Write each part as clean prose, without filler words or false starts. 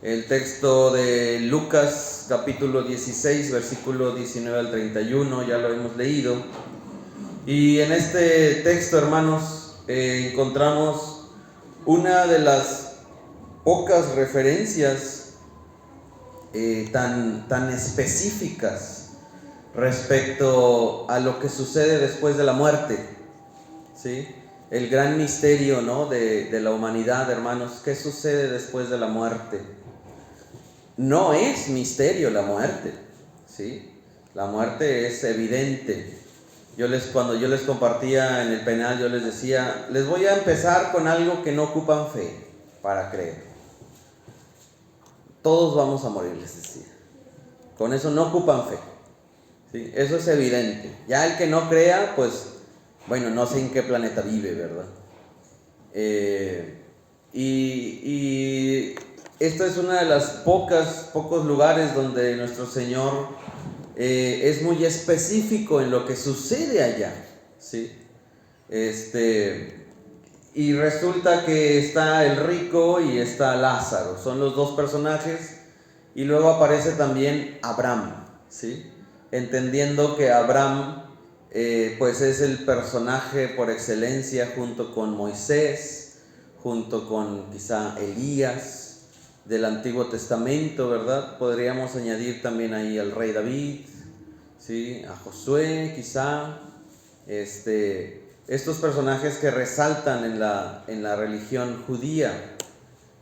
El texto de Lucas capítulo 16, versículo 19 al 31, ya lo hemos leído. Y en este texto, hermanos, encontramos una de las pocas referencias tan específicas respecto a lo que sucede después de la muerte, ¿sí? El gran misterio, ¿no?, de la humanidad, hermanos. ¿Qué sucede después de la muerte? No es misterio la muerte, ¿sí? La muerte es evidente. Cuando yo les compartía en el penal, yo les decía, les voy a empezar con algo que no ocupan fe para creer. Todos vamos a morir, les decía. Con eso no ocupan fe, ¿sí? Eso es evidente. Ya el que no crea, pues, bueno, no sé en qué planeta vive, ¿verdad? Y esta es una de las pocos lugares donde nuestro Señor es muy específico en lo que sucede allá, ¿sí? Y resulta que está el rico y está Lázaro, son los dos personajes, y luego aparece también Abraham, ¿sí? Entendiendo que Abraham pues es el personaje por excelencia junto con Moisés, junto con quizá Elías del Antiguo Testamento, ¿verdad? Podríamos añadir también ahí al rey David, ¿sí? A Josué quizá, estos personajes que resaltan en la religión judía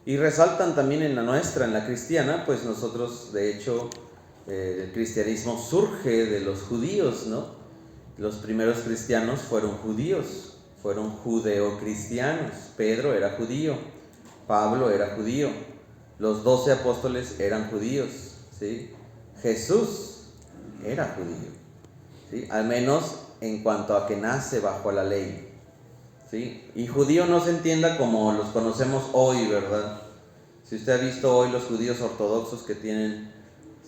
y resaltan también en la nuestra, en la cristiana, pues nosotros de hecho el cristianismo surge de los judíos, ¿no? Los primeros cristianos fueron judíos, fueron judeocristianos. Pedro era judío, Pablo era judío, los 12 apóstoles eran judíos, ¿sí? Jesús era judío, ¿sí? Al menos en cuanto a que nace bajo la ley, ¿sí? Y judío no se entienda como los conocemos hoy, ¿verdad? Si usted ha visto hoy los judíos ortodoxos que tienen,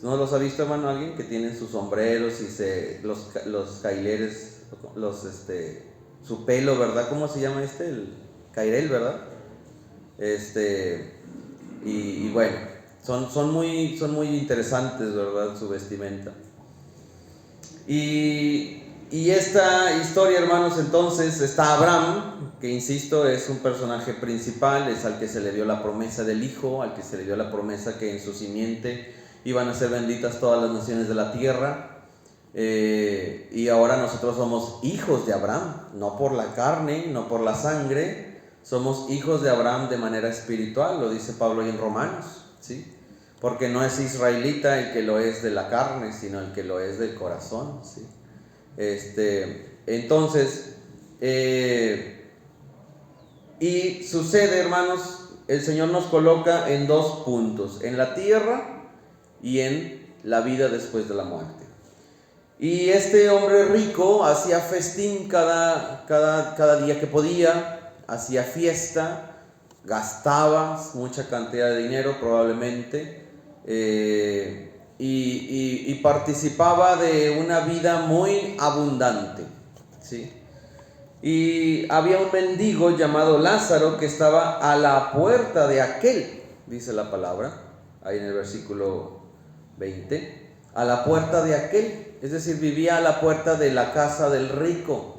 ¿no los ha visto, hermano, alguien? Que tienen sus sombreros y los caileres, su pelo, ¿verdad? ¿Cómo se llama el cairel, ¿verdad? Y bueno, son muy interesantes, ¿verdad? Su vestimenta. Y esta historia, hermanos, entonces está Abraham, que insisto, es un personaje principal, es al que se le dio la promesa del hijo, al que se le dio la promesa que en su simiente iban a ser benditas todas las naciones de la tierra. Y ahora nosotros somos hijos de Abraham, no por la carne, no por la sangre, somos hijos de Abraham de manera espiritual, lo dice Pablo en Romanos, ¿sí? Porque no es israelita el que lo es de la carne, sino el que lo es del corazón, ¿sí? Entonces, y sucede, hermanos, el Señor nos coloca en dos puntos, en la tierra y en la vida después de la muerte. Y este hombre rico hacía festín cada día que podía, hacía fiesta, gastaba mucha cantidad de dinero probablemente, y participaba de una vida muy abundante, ¿sí? Y había un mendigo llamado Lázaro que estaba a la puerta de aquel, dice la palabra, ahí en el versículo 20, a la puerta de aquel, es decir, vivía a la puerta de la casa del rico,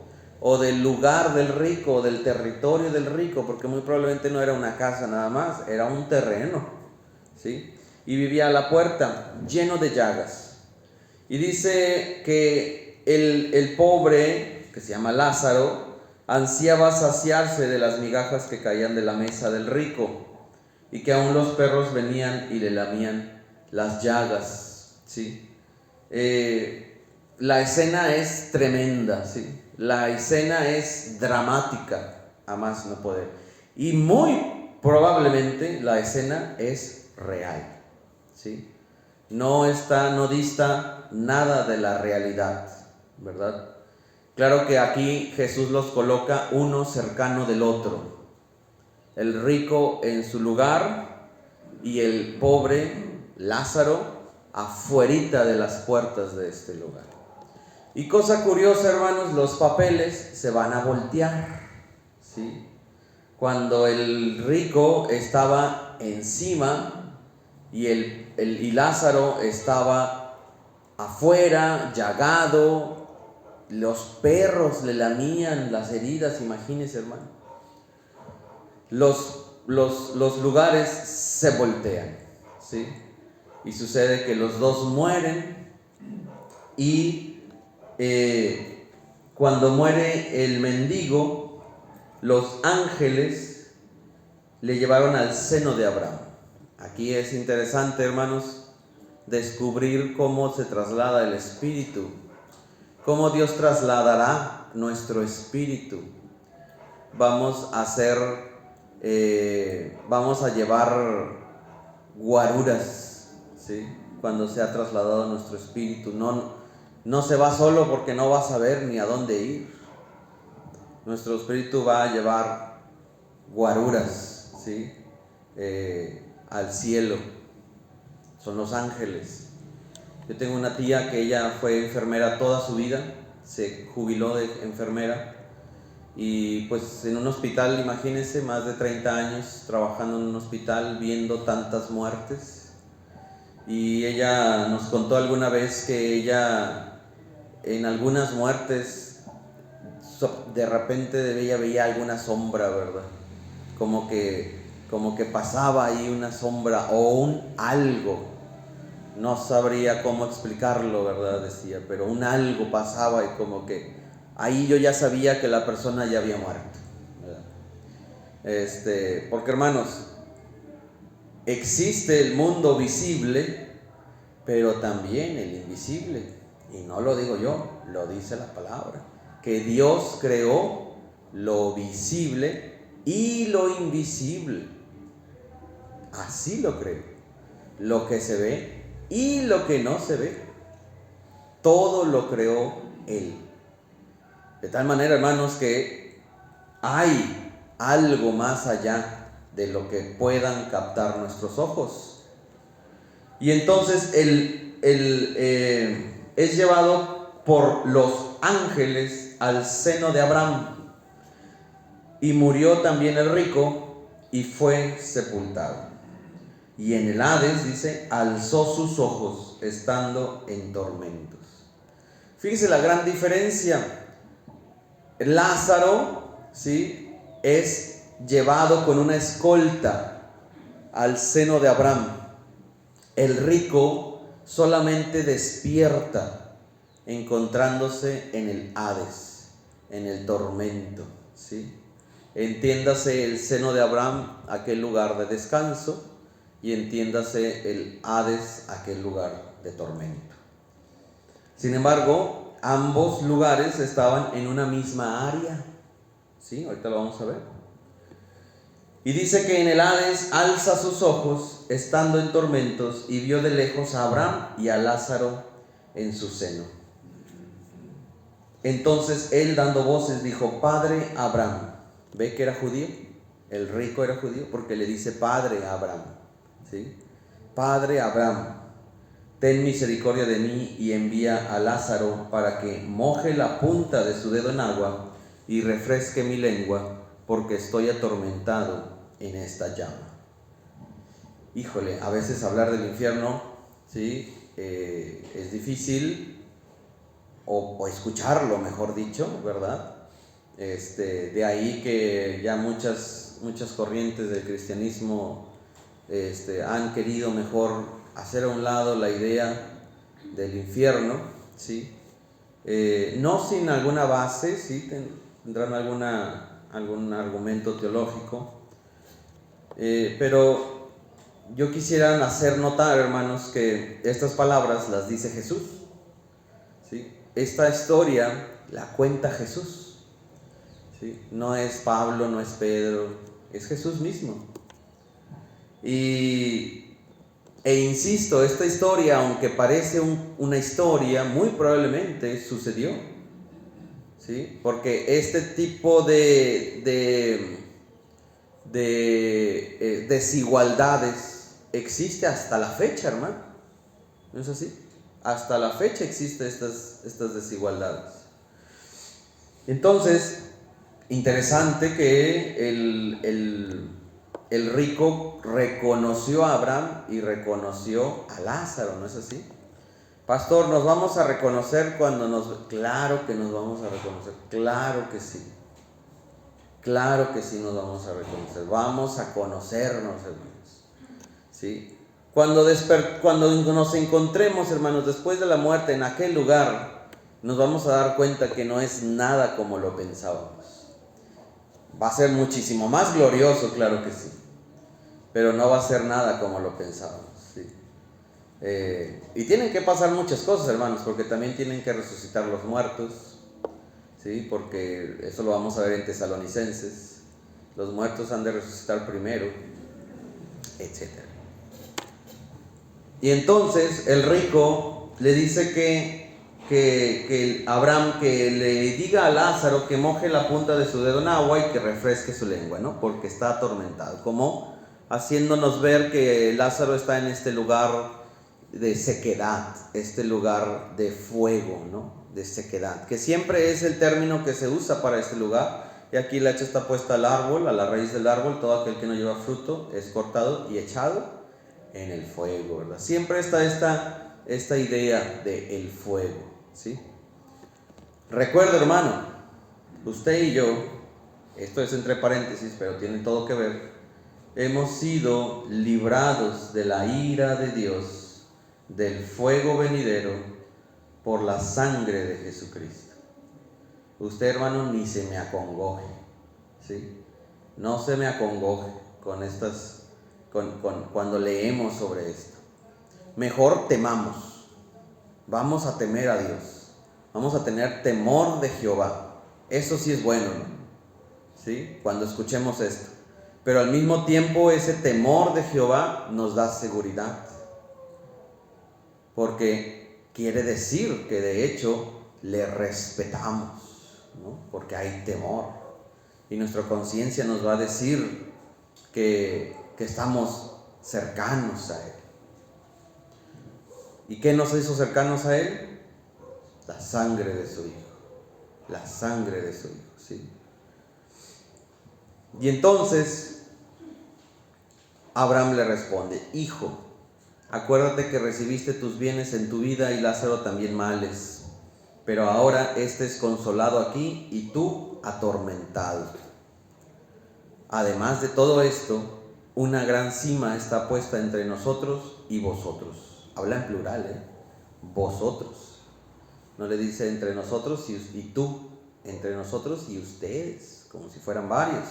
o del lugar del rico, o del territorio del rico, porque muy probablemente no era una casa nada más, era un terreno, ¿sí? Y vivía a la puerta, lleno de llagas. Y dice que el pobre, que se llama Lázaro, ansiaba saciarse de las migajas que caían de la mesa del rico, y que aún los perros venían y le lamían las llagas, ¿sí? La escena es tremenda, ¿sí? La escena es dramática, a más no poder. Y muy probablemente la escena es real, ¿sí? No dista nada de la realidad, ¿verdad? Claro que aquí Jesús los coloca uno cercano del otro. El rico en su lugar y el pobre Lázaro afuerita de las puertas de este lugar. Y cosa curiosa, hermanos, los papeles se van a voltear, ¿sí? Cuando el rico estaba encima y Lázaro estaba afuera, llagado, los perros le lamían las heridas, imagínense, hermano. Los lugares se voltean, ¿sí? Y sucede que los dos mueren y cuando muere el mendigo, los ángeles le llevaron al seno de Abraham. Aquí es interesante, hermanos, descubrir cómo se traslada el espíritu, cómo Dios trasladará nuestro espíritu. Vamos a llevar guaruras, ¿sí? Cuando se ha trasladado nuestro espíritu. No se va solo porque no va a saber ni a dónde ir. Nuestro espíritu va a llevar guaruras, ¿sí? Al cielo. Son los ángeles. Yo tengo una tía que ella fue enfermera toda su vida, se jubiló de enfermera. Y pues en un hospital, imagínense, más de 30 años trabajando en un hospital, viendo tantas muertes. Y ella nos contó alguna vez que ella en algunas muertes de repente ella veía alguna sombra, ¿verdad? Como que pasaba ahí una sombra o un algo. No sabría cómo explicarlo, ¿verdad? Decía, pero un algo pasaba y como que ahí yo ya sabía que la persona ya había muerto, ¿verdad? Porque, hermanos, existe el mundo visible, pero también el invisible. Y no lo digo yo, lo dice la palabra. Que Dios creó lo visible y lo invisible. Así lo creó. Lo que se ve y lo que no se ve. Todo lo creó Él. De tal manera, hermanos, que hay algo más allá de lo que puedan captar nuestros ojos. Y entonces es llevado por los ángeles al seno de Abraham. Y murió también el rico y fue sepultado. Y en el Hades, dice, alzó sus ojos estando en tormentos. Fíjese la gran diferencia. Lázaro, ¿sí?, es llevado con una escolta al seno de Abraham. El rico solamente despierta encontrándose en el Hades, en el tormento, ¿sí? Entiéndase el seno de Abraham, aquel lugar de descanso, y entiéndase el Hades, aquel lugar de tormento. Sin embargo, ambos lugares estaban en una misma área, ¿sí? Ahorita lo vamos a ver. Y dice que en el Hades alza sus ojos, estando en tormentos, y vio de lejos a Abraham y a Lázaro en su seno. Entonces él, dando voces, dijo: Padre Abraham. ¿Ve que era judío? El rico era judío porque le dice Padre a Abraham, ¿sí? Padre Abraham, ten misericordia de mí y envía a Lázaro para que moje la punta de su dedo en agua y refresque mi lengua, porque estoy atormentado en esta llama. Híjole, a veces hablar del infierno, ¿sí?, es difícil, o escucharlo, mejor dicho, ¿verdad? De ahí que ya muchas corrientes del cristianismo han querido mejor hacer a un lado la idea del infierno, ¿sí? No sin alguna base, ¿sí? Tendrán algún argumento teológico, pero yo quisiera hacer notar, hermanos, que estas palabras las dice Jesús, ¿sí? Esta historia la cuenta Jesús, ¿sí? No es Pablo, no es Pedro, es Jesús mismo. E insisto, esta historia, aunque parece una historia, muy probablemente sucedió, ¿sí? Porque este tipo de desigualdades existe hasta la fecha, hermano. ¿No es así? Hasta la fecha existen estas desigualdades. Entonces, interesante que el el rico reconoció a Abraham y reconoció a Lázaro, ¿no es así? Pastor, ¿nos vamos a reconocer cuando nos... Claro que nos vamos a reconocer, claro que sí. Claro que sí nos vamos a reconocer, vamos a conocernos, hermanos. ¿Sí? Cuando nos encontremos, hermanos, después de la muerte en aquel lugar, nos vamos a dar cuenta que no es nada como lo pensábamos. Va a ser muchísimo más glorioso, claro que sí, pero no va a ser nada como lo pensábamos. ¿Sí? Y tienen que pasar muchas cosas, hermanos, porque también tienen que resucitar los muertos, ¿sí? Porque eso lo vamos a ver en Tesalonicenses. Los muertos han de resucitar primero, etc. Y entonces el rico le dice que Abraham que le diga a Lázaro que moje la punta de su dedo en agua y que refresque su lengua, ¿no? Porque está atormentado, como haciéndonos ver que Lázaro está en este lugar de sequedad, este lugar de fuego, ¿no? De sequedad, que siempre es el término que se usa para este lugar. Y aquí la hacha está puesta al árbol, a la raíz del árbol. Todo aquel que no lleva fruto es cortado y echado en el fuego, ¿verdad? Siempre está esta idea del fuego, ¿sí? Recuerda, hermano, usted y yo, esto es entre paréntesis, pero tiene todo que ver, hemos sido librados de la ira de Dios, del fuego venidero, por la sangre de Jesucristo. Usted, hermano, ni se me acongoje, ¿sí? No se me acongoje cuando leemos sobre esto. Mejor temamos, vamos a temer a Dios, vamos a tener temor de Jehová. Eso sí es bueno, ¿no? ¿Sí? Cuando escuchemos esto. Pero al mismo tiempo ese temor de Jehová nos da seguridad, porque quiere decir que de hecho le respetamos, ¿no? Porque hay temor y nuestra conciencia nos va a decir que estamos cercanos a Él. ¿Y qué nos hizo cercanos a Él? La sangre de su Hijo, la sangre de su Hijo, ¿sí? Y entonces Abraham le responde: hijo, acuérdate que recibiste tus bienes en tu vida y Lázaro también males, pero ahora este es consolado aquí y tú atormentado. Además de todo esto, una gran sima está puesta entre nosotros y vosotros. Habla en plural, vosotros. No le dice entre nosotros y tú, entre nosotros y ustedes, como si fueran varios.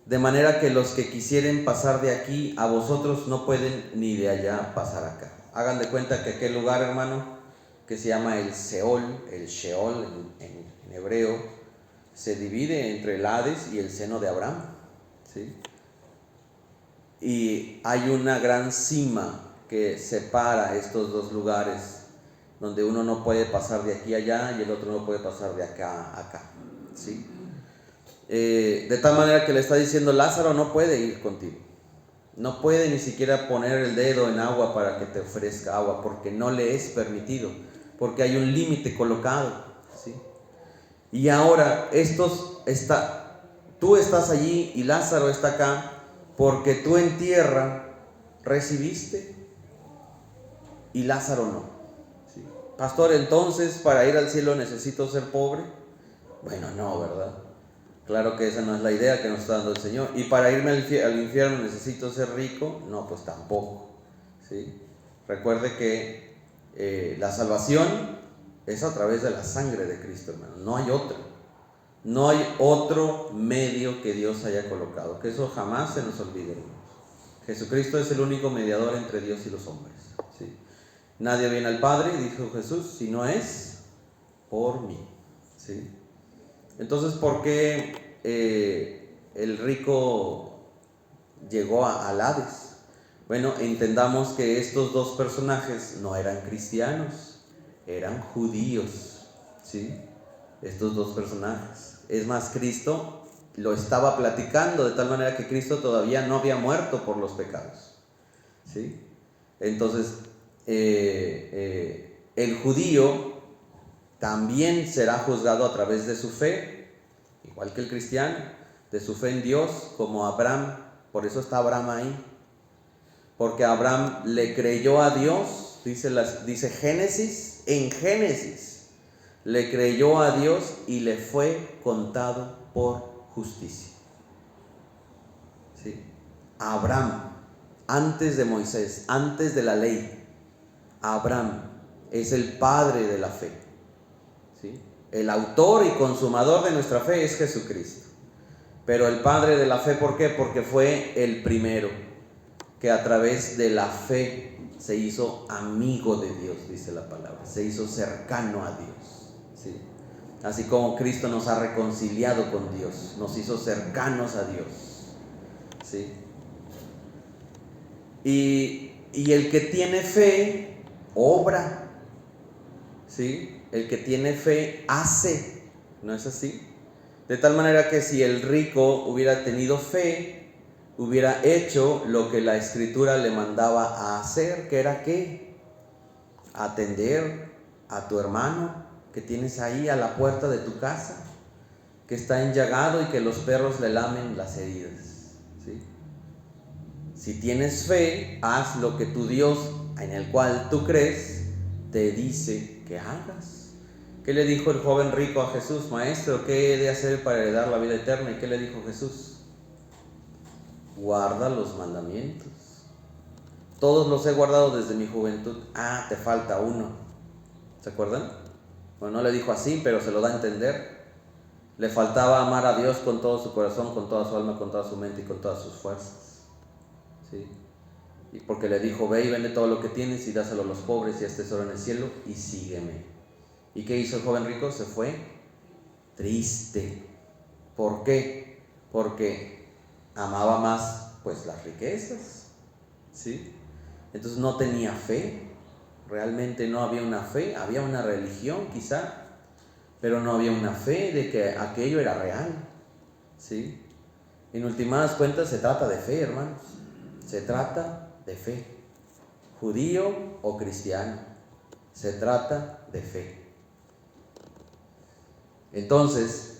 De manera que los que quisieren pasar de aquí a vosotros no pueden ni de allá pasar acá. Hagan de cuenta que aquel lugar, hermano, que se llama el Sheol en hebreo, se divide entre el Hades y el seno de Abraham, ¿sí? Y hay una gran cima que separa estos dos lugares, donde uno no puede pasar de aquí a allá y el otro no puede pasar de acá a acá, ¿sí? De tal manera que le está diciendo: Lázaro no puede ir contigo, no puede ni siquiera poner el dedo en agua para que te ofrezca agua, porque no le es permitido, porque hay un límite colocado, ¿sí? Y ahora tú estás allí y Lázaro está acá, porque tú en tierra recibiste y Lázaro no, ¿sí? Pastor, entonces para ir al cielo necesito ser pobre. Bueno, no, ¿verdad? Claro que esa no es la idea que nos está dando el Señor. Y para irme al infierno necesito ser rico. No, pues tampoco, ¿sí? Recuerde que la salvación es a través de la sangre de Cristo, hermano. No hay otra. No hay otro medio que Dios haya colocado. Que eso jamás se nos olvide, hermanos. Jesucristo es el único mediador entre Dios y los hombres, ¿sí? Nadie viene al Padre, dijo Jesús, si no es por mí, ¿sí? Entonces, ¿por qué el rico llegó al Hades? Bueno, entendamos que estos dos personajes no eran cristianos, eran judíos, ¿sí? Estos dos personajes. Es más, Cristo lo estaba platicando de tal manera que Cristo todavía no había muerto por los pecados, ¿sí? Entonces, el judío también será juzgado a través de su fe, igual que el cristiano. de su fe en Dios, como Abraham. Por eso está Abraham ahí. Porque Abraham le creyó a Dios, dice Génesis, en Génesis, le creyó a Dios y le fue contado por justicia. ¿Sí? Abraham, antes de Moisés, antes de la ley, Abraham es el padre de la fe. ¿Sí? El autor y consumador de nuestra fe es Jesucristo. Pero el padre de la fe, ¿por qué? Porque fue el primero que a través de la fe se hizo amigo de Dios, dice la palabra, se hizo cercano a Dios, ¿sí? Así como Cristo nos ha reconciliado con Dios, nos hizo cercanos a Dios, ¿sí? Y el que tiene fe, obra, ¿sí? El que tiene fe, hace, ¿no es así? De tal manera que si el rico hubiera tenido fe, hubiera hecho lo que la Escritura le mandaba a hacer, que era ¿qué? Atender a tu hermano que tienes ahí a la puerta de tu casa, que está enllagado y que los perros le lamen las heridas, ¿sí? Si tienes fe, haz lo que tu Dios, en el cual tú crees, te dice que hagas. ¿Qué le dijo el joven rico a Jesús? Maestro, ¿qué he de hacer para heredar la vida eterna? ¿Y qué le dijo Jesús? Guarda los mandamientos. Todos los he guardado desde mi juventud. Ah, te falta uno. ¿Se acuerdan? Bueno, no le dijo así, pero se lo da a entender. Le faltaba amar a Dios con todo su corazón, con toda su alma, con toda su mente y con todas sus fuerzas. ¿Sí? Y porque le dijo, ve y vende todo lo que tienes y dáselo a los pobres y haz tesoro en el cielo y sígueme. ¿Y qué hizo el joven rico? Se fue triste. ¿Por qué? Porque amaba más pues las riquezas, ¿sí? Entonces no tenía fe, realmente no había una fe, había una religión quizá, pero no había una fe de que aquello era real, ¿sí? En últimas cuentas se trata de fe, hermanos, se trata de fe, judío o cristiano, se trata de fe. Entonces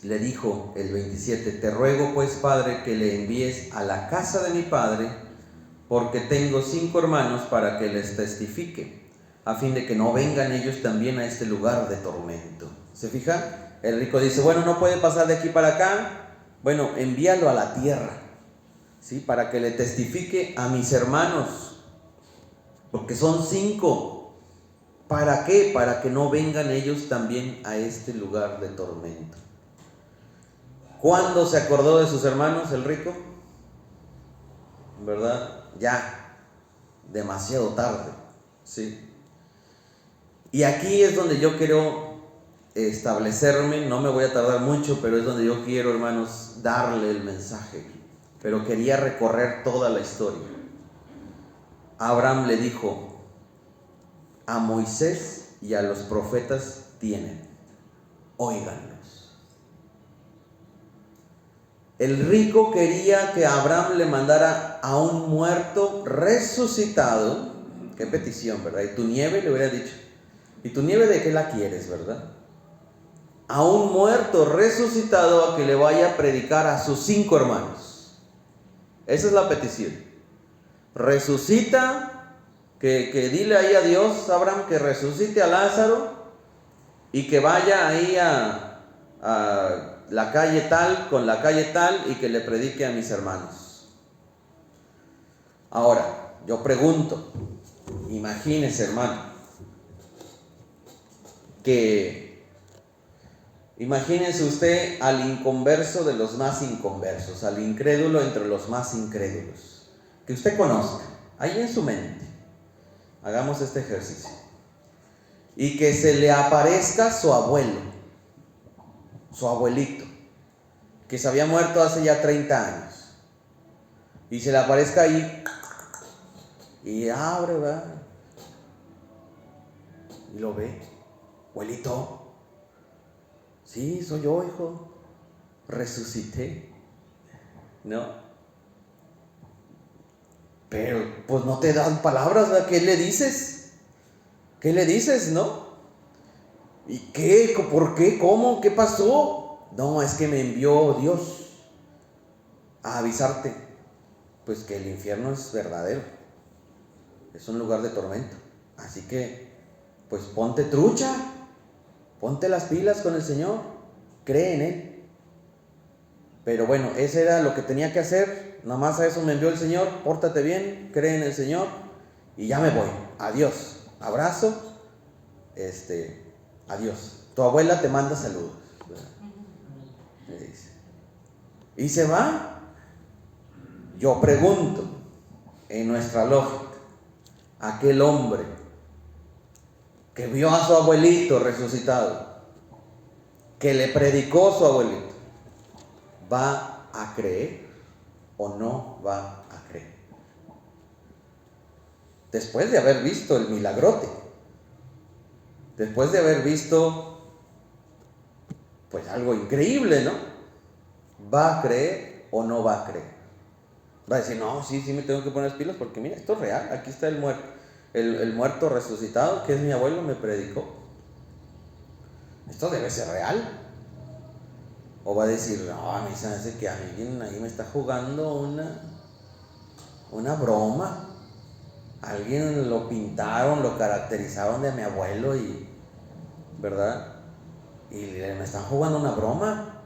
le dijo el 27, te ruego pues, Padre, que le envíes a la casa de mi padre, porque tengo 5 hermanos para que les testifique, a fin de que no vengan ellos también a este lugar de tormento. ¿Se fija? El rico dice, bueno, no puede pasar de aquí para acá, bueno, envíalo a la tierra, ¿sí? Para que le testifique a mis hermanos, porque son 5. ¿Para qué? Para que no vengan ellos también a este lugar de tormento. ¿Cuándo se acordó de sus hermanos el rico? ¿Verdad? Ya, demasiado tarde, ¿sí? Y aquí es donde yo quiero establecerme, no me voy a tardar mucho, pero es donde yo quiero, hermanos, darle el mensaje. Pero quería recorrer toda la historia. Abraham le dijo, a Moisés y a los profetas tienen, óiganlos. El rico quería que Abraham le mandara a un muerto resucitado. Qué petición, ¿verdad? Y tu nieve, le hubiera dicho. ¿Y tu nieve de qué la quieres, verdad? A un muerto resucitado a que le vaya a predicar a sus 5 hermanos. Esa es la petición. Resucita, que dile ahí a Dios, Abraham, que resucite a Lázaro y que vaya ahí a la calle tal, con la calle tal, y que le predique a mis hermanos. Ahora, yo pregunto, imagínese, hermano, imagínese usted al inconverso de los más inconversos, al incrédulo entre los más incrédulos, que usted conozca, ahí en su mente, hagamos este ejercicio, y que se le aparezca su abuelo, su abuelito, que se había muerto hace ya 30 años, y se le aparezca ahí, y abre, ¿verdad? Y lo ve, abuelito, sí, soy yo, hijo, resucité, ¿no? Pero pues no te dan palabras, ¿verdad? ¿Qué le dices? ¿Qué le dices, no? ¿Y qué? ¿Por qué? ¿Cómo? ¿Qué pasó? No, es que me envió Dios a avisarte, pues que el infierno es verdadero, es un lugar de tormento. Así que, pues ponte trucha, ponte las pilas con el Señor, cree en Él. Pero bueno, ese era lo que tenía que hacer, nada más a eso me envió el Señor, pórtate bien, cree en el Señor y ya me voy, adiós, abrazo, adiós. Tu abuela te manda saludos, le dice. Y se va. Yo pregunto, en nuestra lógica, aquel hombre que vio a su abuelito resucitado, que le predicó su abuelito, ¿va a creer o no va a creer? Después de haber visto el milagrote, después de haber visto pues algo increíble, ¿no? ¿Va a creer o no va a creer? Va a decir, no, sí me tengo que poner las pilas porque mira, esto es real, aquí está el muerto. El muerto resucitado, que es mi abuelo, me predicó. Esto debe ser real. O va a decir, no, a mí se me hace que alguien ahí me está jugando una broma. Alguien lo pintaron, lo caracterizaron de mi abuelo y, ¿verdad? Y me están jugando una broma.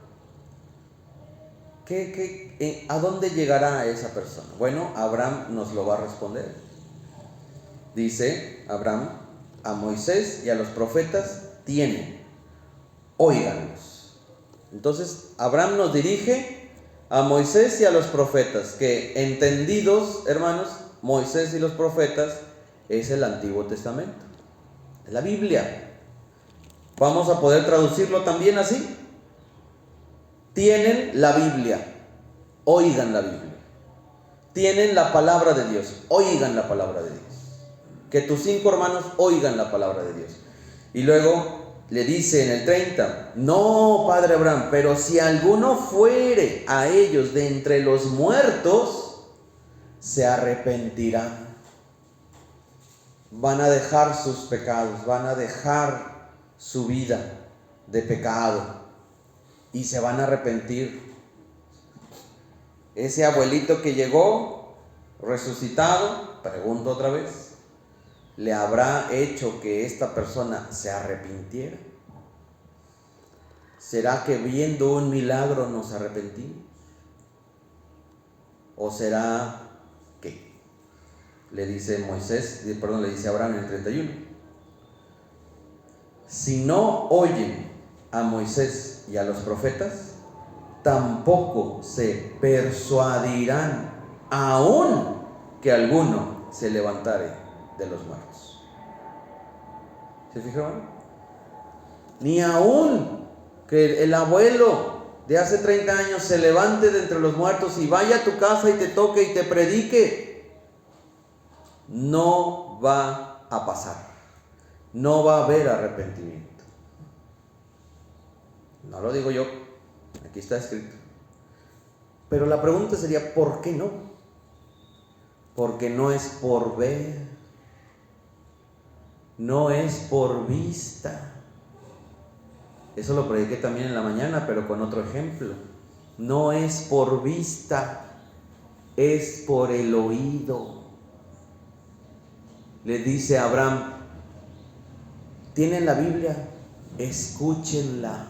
¿A dónde llegará esa persona? Bueno, Abraham nos lo va a responder. Dice Abraham, a Moisés y a los profetas tienen, óiganlos. Entonces Abraham nos dirige a Moisés y a los profetas, que entendidos, hermanos, Moisés y los profetas es el Antiguo Testamento, es la Biblia. Vamos a poder traducirlo también así. Tienen la Biblia, oigan la Biblia. Tienen la palabra de Dios, oigan la palabra de Dios. Que tus 5 hermanos oigan la palabra de Dios. Y luego le dice en el 30, no, padre Abraham, pero si alguno fuere a ellos de entre los muertos, se arrepentirán. Van a dejar sus pecados, van a dejar su vida de pecado y se van a arrepentir. Ese abuelito que llegó resucitado, pregunto otra vez, ¿le habrá hecho que esta persona se arrepintiera? ¿Será que viendo un milagro nos arrepentimos? ¿O será que le dice Abraham en el 31? Si no oyen a Moisés y a los profetas, tampoco se persuadirán, aun que alguno se levantare de los muertos. ¿Se fijaron? Ni aun que el abuelo de hace 30 años se levante de entre los muertos y vaya a tu casa y te toque y te predique, no va a pasar. No va a haber arrepentimiento. No lo digo yo, aquí está escrito. Pero la pregunta sería, ¿por qué no? Porque no es por ver, no es por vista. Eso lo prediqué también en la mañana, pero con otro ejemplo. No es por vista, es por el oído. Le dice a Abraham, ¿tienen la Biblia? Escúchenla.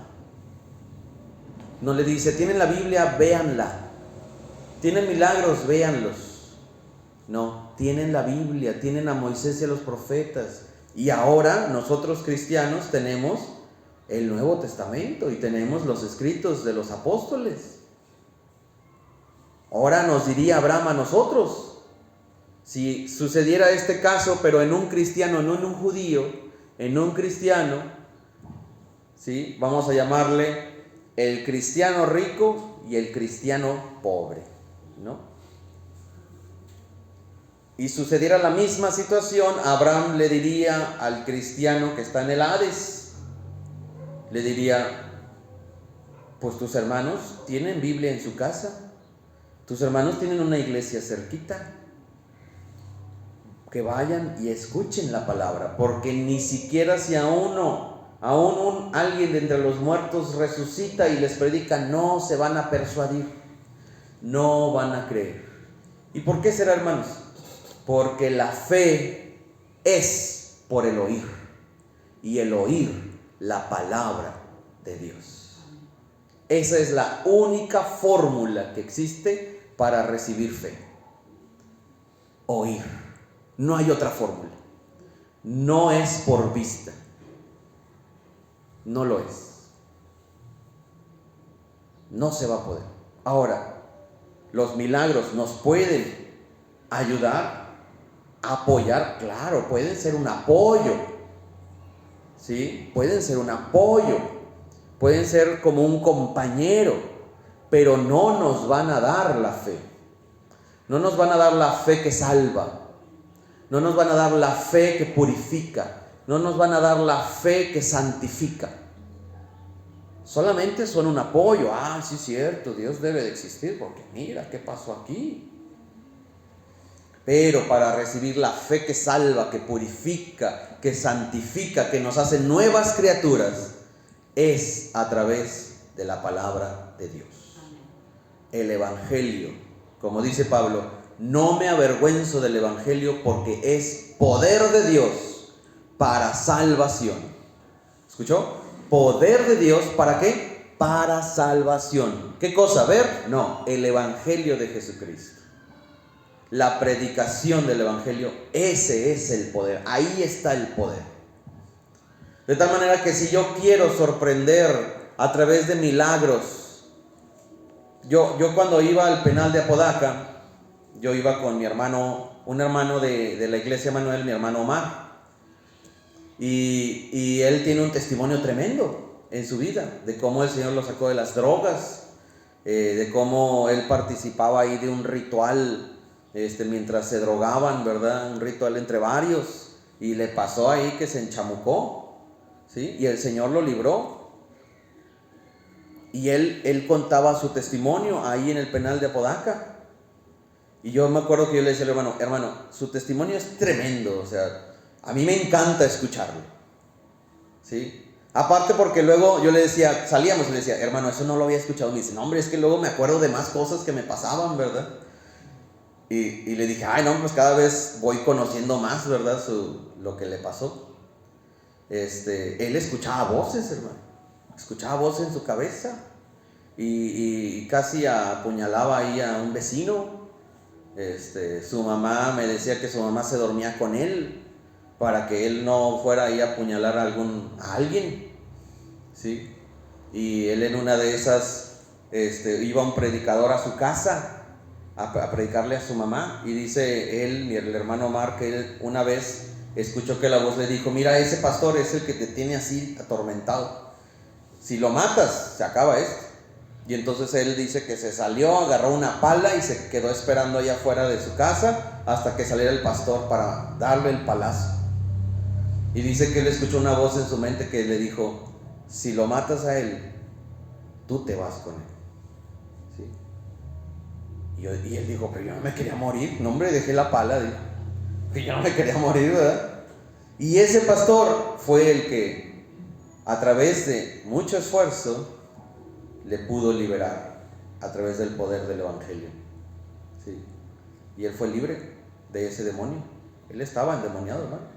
No le dice, ¿tienen la Biblia? Véanla. ¿Tienen milagros? Véanlos. No, tienen la Biblia, tienen a Moisés y a los profetas. Y ahora nosotros cristianos tenemos el Nuevo Testamento y tenemos los escritos de los apóstoles. Ahora nos diría Abraham a nosotros, si sucediera este caso, pero en un cristiano, no en un judío, en un cristiano, ¿sí? Vamos a llamarle el cristiano rico y el cristiano pobre, ¿no? Y sucediera la misma situación, Abraham le diría al cristiano que está en el Hades, le diría, pues tus hermanos tienen Biblia en su casa, tus hermanos tienen una iglesia cerquita, que vayan y escuchen la palabra, porque ni siquiera si a uno Aún alguien de entre los muertos resucita y les predica, no se van a persuadir, no van a creer. ¿Y por qué será, hermanos? Porque la fe es por el oír, y el oír la palabra de Dios. Esa es la única fórmula que existe para recibir fe. Oír. No hay otra fórmula. No es por vista. No lo es. No se va a poder. Ahora, los milagros nos pueden ayudar, apoyar, claro, pueden ser un apoyo. ¿Sí? Pueden ser un apoyo. Pueden ser como un compañero, pero no nos van a dar la fe. No nos van a dar la fe que salva. No nos van a dar la fe que purifica. No nos van a dar la fe que santifica. Solamente son un apoyo. Ah, sí es cierto, Dios debe de existir porque mira qué pasó aquí. Pero para recibir la fe que salva, que purifica, que santifica, que nos hace nuevas criaturas, es a través de la palabra de Dios. El Evangelio, como dice Pablo, no me avergüenzo del Evangelio porque es poder de Dios para salvación. ¿Escuchó? Poder de Dios, ¿para qué? Para salvación. ¿Qué cosa? ¿Ver? No, el Evangelio de Jesucristo. La predicación del Evangelio, ese es el poder. Ahí está el poder. De tal manera que si yo quiero sorprender a través de milagros, yo cuando iba al penal de Apodaca, yo iba con mi hermano, un hermano de la iglesia Manuel, mi hermano Omar. Y él tiene un testimonio tremendo en su vida, de cómo el Señor lo sacó de las drogas, de cómo él participaba ahí de un ritual mientras se drogaban, ¿verdad? Un ritual entre varios, y le pasó ahí que se enchamucó, ¿sí? Y el Señor lo libró. Y él contaba su testimonio ahí en el penal de Apodaca. Y yo me acuerdo que yo le decía al hermano, su testimonio es tremendo, o sea, a mí me encanta escucharlo, ¿sí? Aparte porque luego yo le decía, salíamos y le decía, hermano, eso no lo había escuchado. Me dice, no hombre, es que luego me acuerdo de más cosas que me pasaban, ¿verdad? Y le dije, ay no, pues cada vez voy conociendo más, ¿verdad? Lo que le pasó. Él escuchaba voces, hermano, escuchaba voces en su cabeza y casi apuñalaba ahí a un vecino. Su mamá me decía que su mamá se dormía con él para que él no fuera ahí a apuñalar a alguien, ¿sí? Y él en una de esas iba un predicador a su casa a predicarle a su mamá, y dice él, el hermano Omar, que él una vez escuchó que la voz le dijo, mira, ese pastor es el que te tiene así atormentado, si lo matas se acaba esto. Y entonces él dice que se salió, agarró una pala y se quedó esperando allá afuera de su casa hasta que saliera el pastor para darle el palazo. Y dice que él escuchó una voz en su mente que le dijo, si lo matas a él, tú te vas con él, ¿sí? Y él dijo, pero yo no me quería morir. No, hombre, dejé la pala, dijo, que yo no me quería morir, ¿verdad? Y ese pastor fue el que, a través de mucho esfuerzo, le pudo liberar a través del poder del Evangelio, ¿sí? Y él fue libre de ese demonio. Él estaba endemoniado, hermano.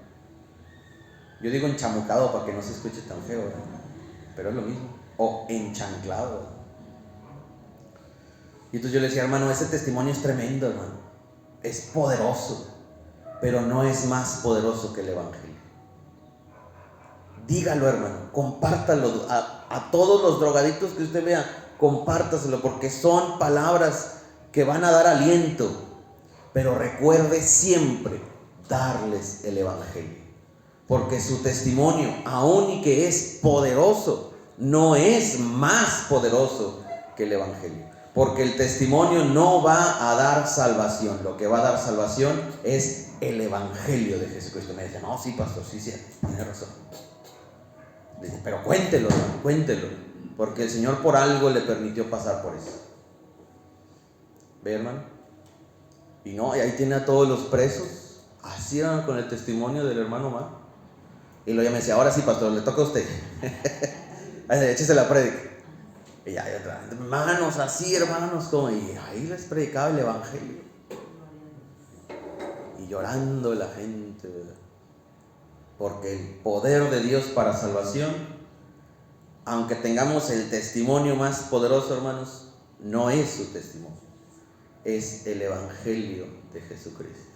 Yo digo enchamucado para que no se escuche tan feo, ¿verdad? Pero es lo mismo. O enchanclado, ¿verdad? Y entonces yo le decía, hermano, ese testimonio es tremendo, hermano. Es poderoso, pero no es más poderoso que el Evangelio. Dígalo, hermano, compártalo a todos los drogadictos que usted vea, compártaselo, porque son palabras que van a dar aliento. Pero recuerde siempre darles el Evangelio, porque su testimonio, aun y que es poderoso, no es más poderoso que el Evangelio, porque el testimonio no va a dar salvación. Lo que va a dar salvación es el Evangelio de Jesucristo. Me dice, no, sí, pastor, sí, tiene razón. Dice, pero cuéntelo, hermano, cuéntelo, porque el Señor por algo le permitió pasar por eso. ¿Ve, hermano? Y no, y ahí tiene a todos los presos. Así eran con el testimonio del hermano Omar. Y luego ya me decía, ahora sí, pastor, le toca a usted. Échese la prédica. Y ya, hermanos, así, hermanos, como, y ahí les predicaba el evangelio. Y llorando la gente, ¿verdad? Porque el poder de Dios para salvación, aunque tengamos el testimonio más poderoso, hermanos, no es su testimonio, es el evangelio de Jesucristo.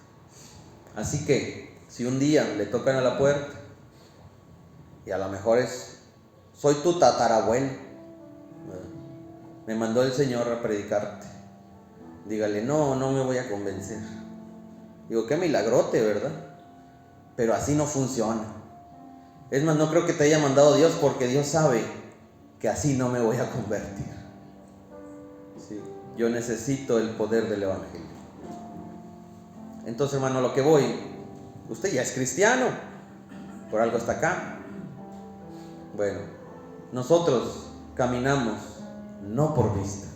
Así que, si un día le tocan a la puerta, y a lo mejor soy tu tatarabuelo, me mandó el Señor a predicarte, dígale, no me voy a convencer. Digo, qué milagrote, ¿verdad? Pero así no funciona. Es más, no creo que te haya mandado Dios, porque Dios sabe que así no me voy a convertir. Sí, yo necesito el poder del evangelio. Entonces, hermano, lo que voy, usted ya es cristiano, por algo está acá. Bueno, nosotros caminamos no por vista.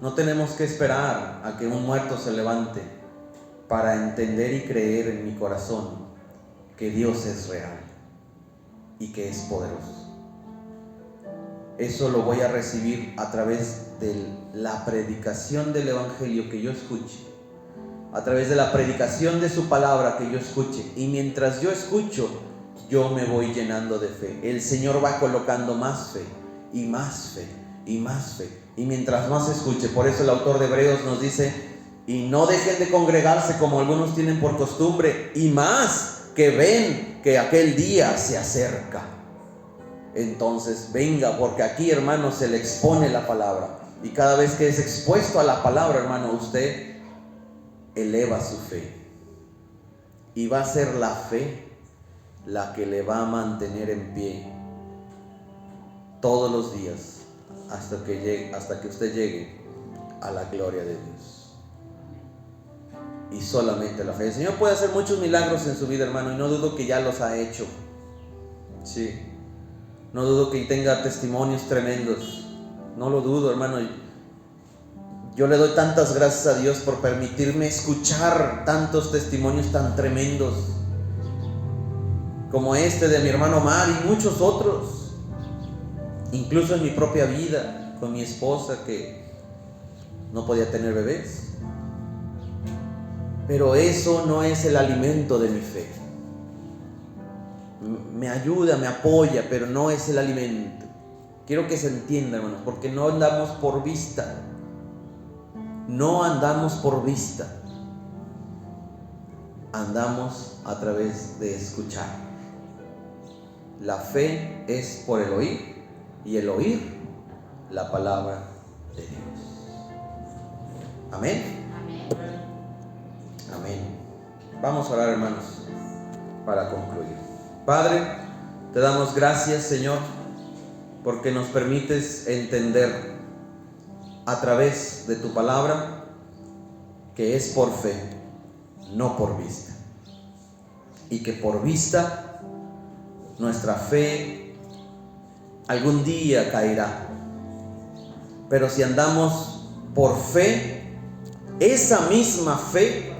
No tenemos que esperar a que un muerto se levante para entender y creer en mi corazón que Dios es real y que es poderoso. Eso lo voy a recibir a través de la predicación del evangelio que yo escuche, a través de la predicación de su palabra que yo escuche. Y mientras yo escucho, yo me voy llenando de fe. El Señor va colocando más fe y más fe y más fe. Y mientras más escuche, por eso el autor de Hebreos nos dice, y no dejen de congregarse como algunos tienen por costumbre, y más que ven que aquel día se acerca. Entonces venga, porque aquí, hermano, se le expone la palabra. Y cada vez que es expuesto a la palabra, hermano, usted eleva su fe. Y va a ser la fe la que le va a mantener en pie todos los días hasta que usted llegue a la gloria de Dios. Y solamente la fe. El Señor puede hacer muchos milagros en su vida, hermano, y no dudo que ya los ha hecho. Sí, no dudo que tenga testimonios tremendos. No lo dudo, hermano. Yo le doy tantas gracias a Dios por permitirme escuchar tantos testimonios tan tremendos como este de mi hermano Omar y muchos otros. Incluso en mi propia vida, con mi esposa que no podía tener bebés. Pero eso no es el alimento de mi fe. Me ayuda, me apoya, pero no es el alimento. Quiero que se entienda, hermanos, porque no andamos por vista. No andamos por vista. Andamos a través de escuchar. La fe es por el oír, y el oír la palabra de Dios. Amén. Amén. Vamos a orar, hermanos, para concluir. Padre, te damos gracias, Señor, porque nos permites entender a través de tu palabra que es por fe, no por vista. Y que por vista nuestra fe algún día caerá. Pero si andamos por fe, esa misma fe,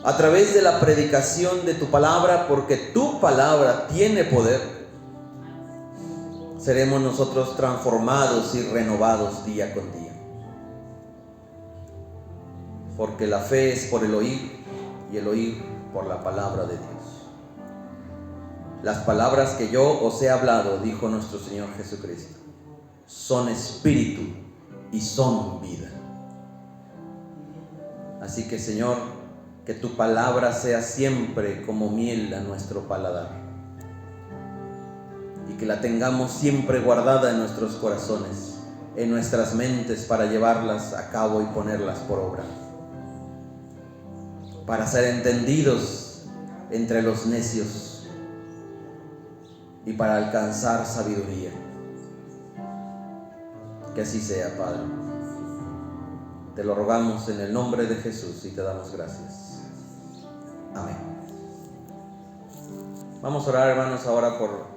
a través de la predicación de tu palabra, porque tu palabra tiene poder, seremos nosotros transformados y renovados día con día. Porque la fe es por el oír, y el oír por la palabra de Dios. Las palabras que yo os he hablado, dijo nuestro Señor Jesucristo, son espíritu y son vida. Así que, Señor, que tu palabra sea siempre como miel a nuestro paladar, y que la tengamos siempre guardada en nuestros corazones, en nuestras mentes, para llevarlas a cabo y ponerlas por obra, para ser entendidos entre los necios y para alcanzar sabiduría. Que así sea, Padre. Te lo rogamos en el nombre de Jesús y te damos gracias. Amén. Vamos a orar, hermanos, ahora por